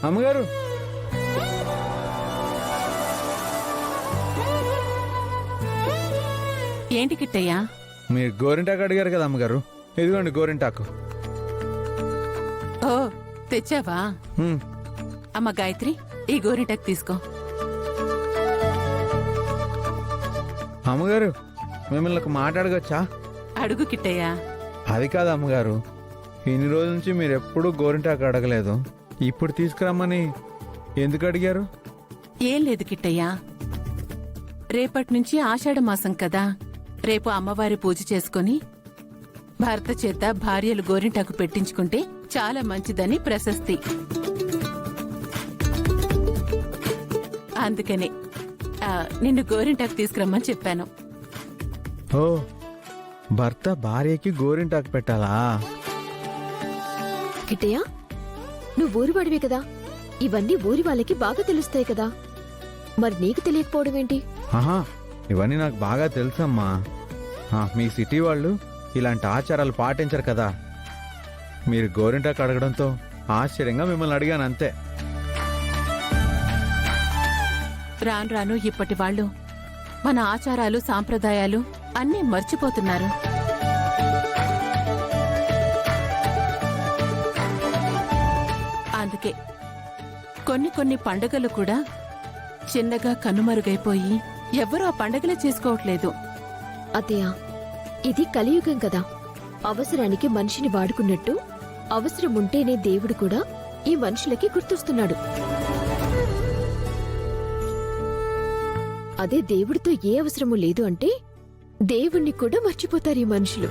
అమ్మగారు, ఏంటి కిట్టయ్యా? మీరు గోరింటాకు అడిగారు కదా అమ్మగారు, ఇదిగోండి గోరింటాకు. ఓ తెచ్చావా? హ్మ్. అమ్మ గాయత్రి, ఈ గోరింటాకు తీసుకో. అమ్మగారు, మిమ్మల్ని ఒక మాట అడగచ్చా? అడుగు కిట్టయ్యా. అది కాదు అమ్మగారు, ఇన్ని రోజుల నుంచి మీరు ఎప్పుడూ గోరింటాకు అడగలేదు, ఇప్పుడు తీసుకురమ్మని ఎందుకు అడిగారు? ఏం లేదు కిట్టయ్యా, రేపటి నుంచి ఆషాఢ మాసం కదా, రేపు అమ్మవారి పూజ చేసుకుని భర్త చేత భార్యలు గోరింటాకు పెట్టించుకుంటే చాలా మంచిదని ప్రశస్తి. అందుకనే నిన్ను గోరింటాకు తీసుకురమ్మని చెప్పాను. ఓ, భర్త భార్యకి గోరింటాకు పెట్టాలా? కిట్టయ్య, నువ్వు ఊరివాడివే కదా, ఇవన్నీ ఊరి వాళ్ళకి బాగా తెలుస్తాయి కదా, మరి నీకు తెలియకపోవడం ఏంటి? ఆహా, ఇవన్నీ నాకు బాగా తెలుసమ్మా. మీ సిటీ వాళ్ళు ఇలాంటి ఆచారాలు పాటించరు కదా. మీరు గోరింటాకు అడగడంతో ఆశ్చర్యంగా మిమ్మల్ని అడిగాను అంతే. రాను రాను ఇప్పటి వాళ్ళు మన ఆచారాలు సాంప్రదాయాలు అన్నీ మర్చిపోతున్నారు. అందుకే కొన్ని పండుగలు కూడా చిన్నగా కనుమరుగైపోయి ఎవ్వరూ ఆ పండుగలే చేసుకోవట్లేదు. అత్తయ్య, ఇది కలియుగం కదా, అవసరానికి మనిషిని వాడుకున్నట్టు అవసరం ఉంటేనే దేవుడు కూడా ఈ మనుషులకి గుర్తొస్తున్నాడు. అదే దేవుడితో ఏ అవసరమూ లేదు అంటే దేవుణ్ణి కూడా మర్చిపోతారు ఈ మనుషులు.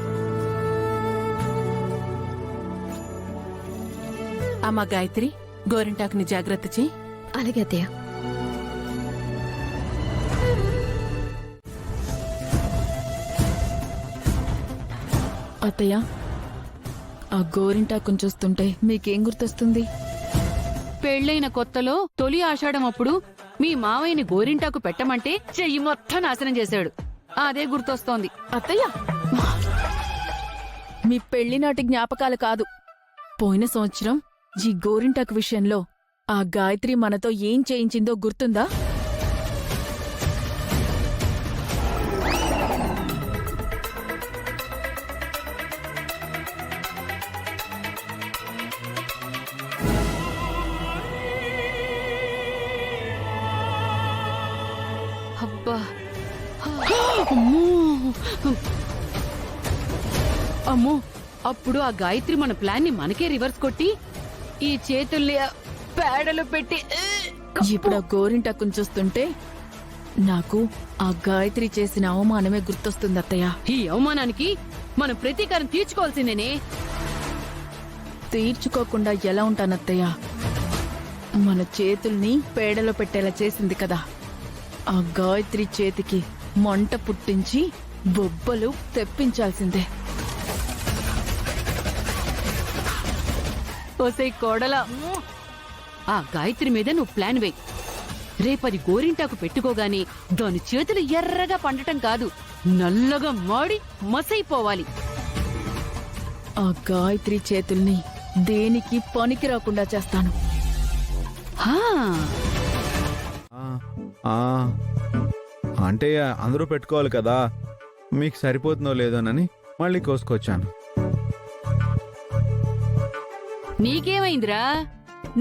అమ్మా గాయత్రి, గోరింటాకుని జాగ్రత్త చెయ్యి. అలాగే అత్తయ్య. అత్తయ్య, ఆ గోరింటాకుని చూస్తుంటే మీకేం గుర్తొస్తుంది? పెళ్లైన కొత్తలో తొలి ఆషాఢం అప్పుడు మీ మావయ్యని గోరింటాకు పెట్టమంటే చెయ్యి మొత్తం నాశనం చేశాడు. అదే గుర్తొస్తోంది. అత్తయ్య, మీ పెళ్లినాటి జ్ఞాపకాలు కాదు. పోయిన సంవత్సరం ఈ గోరింటాకు విషయంలో ఆ గాయత్రి మనతో ఏం చేయించిందో గుర్తుందా? అబ్బా, అమ్మో, అప్పుడు ఆ గాయత్రి మన ప్లాన్ ని మనకే రివర్స్ కొట్టి ఈ చేతుల్ని పేడలో పెట్టి ఇప్పుడు ఆ గోరింటాకుని చూస్తుంటే నాకు ఆ గాయత్రి చేసిన అవమానమే గుర్తొస్తుంది అత్తయ్య. ఈ అవమానానికి మనం ప్రతీకారం తీర్చుకోవాల్సిందేనే. తీర్చుకోకుండా ఎలా ఉంటానత్తయ్య? మన చేతుల్ని పేడలో పెట్టేలా చేసింది కదా, ఆ గాయత్రి చేతికి మంట పుట్టించి బొబ్బలు తెప్పించాల్సిందే. ఓసై కోడలా, ఆ గాయత్రి మీద నువ్వు ప్లాన్ వేయి. రేపది గోరింటాకు పెట్టుకోగాని దాని చేతులు ఎర్రగా పండటం కాదు, నల్లగా మాడి మసైపోవాలి. ఆ గాయత్రి చేతుల్ని దేనికి పనికి రాకుండా చేస్తాను. హా, అంటే అందరూ పెట్టుకోవాలి కదా, మీకు సరిపోతుందో లేదోనని మళ్ళీ కోసుకొచ్చాను. నీకేమైందిరా?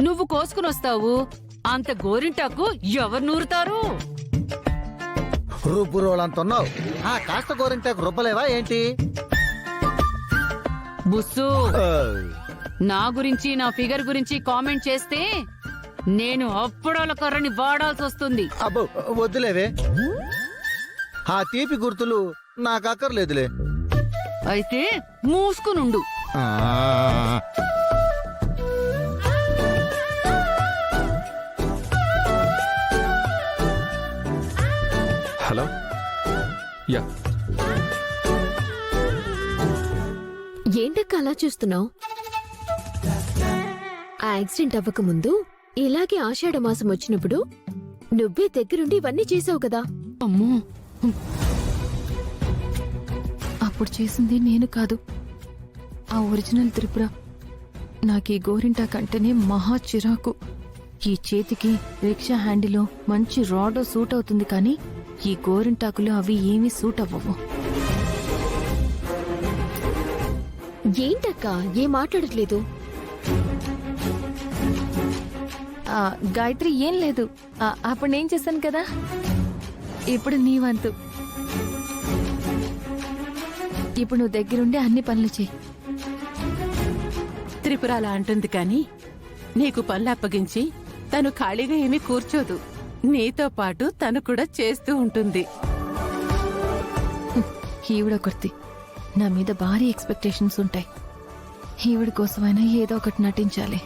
నువ్వు కోసుకుని వస్తావు, అంత గోరింటాకు ఎవరు నూరుతారు? రుబ్బు రోలంతున్నావు, కాస్త గోరింటాకు రుబ్బలేవా ఏంటి? బుస్సు, నా గురించి నా ఫిగర్ గురించి కామెంట్ చేస్తే నేను అప్పుడోల కర్రని వాడాల్సి వస్తుంది. అబ్బో వద్దులేవే, ఆ తీపి గుర్తులు నాకు అక్కర్లేదులే. అయితే మూసుకునుండు. హలో, యా, ఏంటక్క అలా చూస్తున్నావు? ఆ యాక్సిడెంట్ అవ్వక ముందు ఇలాగే ఆషాఢ మాసం వచ్చినప్పుడు నువ్వే దగ్గరుండి ఇవన్నీ చేసావు కదా. అమ్మో, అప్పుడు చేసింది నేను కాదు, ఆ ఒరిజినల్ త్రిపుర. నాకు ఈ గోరింటాకంటేనే మహా చిరాకు. ఈ చేతికి రిక్షా హ్యాండిలో మంచి రాడో సూట్ అవుతుంది కానీ ఈ గోరింటాకులు అవి ఏమీ సూట్ అవ్వవు. ఏంటక్క ఏం మాట్లాడట్లేదు? గాయత్రి ఏం లేదు. అప్పుడు నేను చేశాను కదా, ఇప్పుడు నీ వంతు. ఇప్పుడు నువ్వు దగ్గరుండి అన్ని పనులు చెయ్యి. త్రిపుర అలా అంటుంది కానీ నీకు పనులు అప్పగించి తను ఖాళీగా ఏమీ కూర్చోదు. నీతో పాటు తను కూడా చేస్తూ ఉంటుంది. ఈవిడొకటి నా మీద భారీ ఎక్స్పెక్టేషన్స్ ఉంటాయి. ఈవిడ కోసమైనా ఏదో ఒకటి నటించాలి.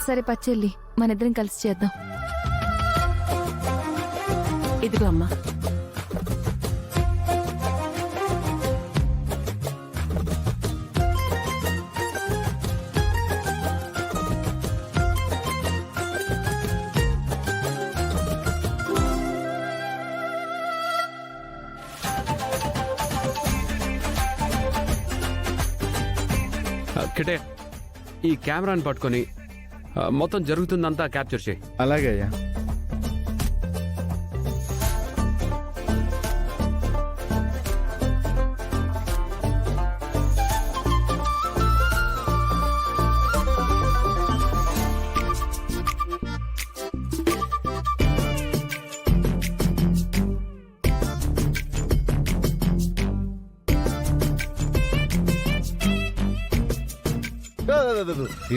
సరే పచ్చెల్లి, మనిద్దరం కలిసి చేద్దాం. ఇదిగో అమ్మా. కిటే, ఈ కెమెరాని పట్టుకొని మొత్తం జరుగుతుందంతా క్యాప్చర్ చేయి. అలాగే అయ్యా.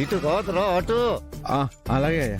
ఇటు కాదురా అటు. అలాగే అయ్యా.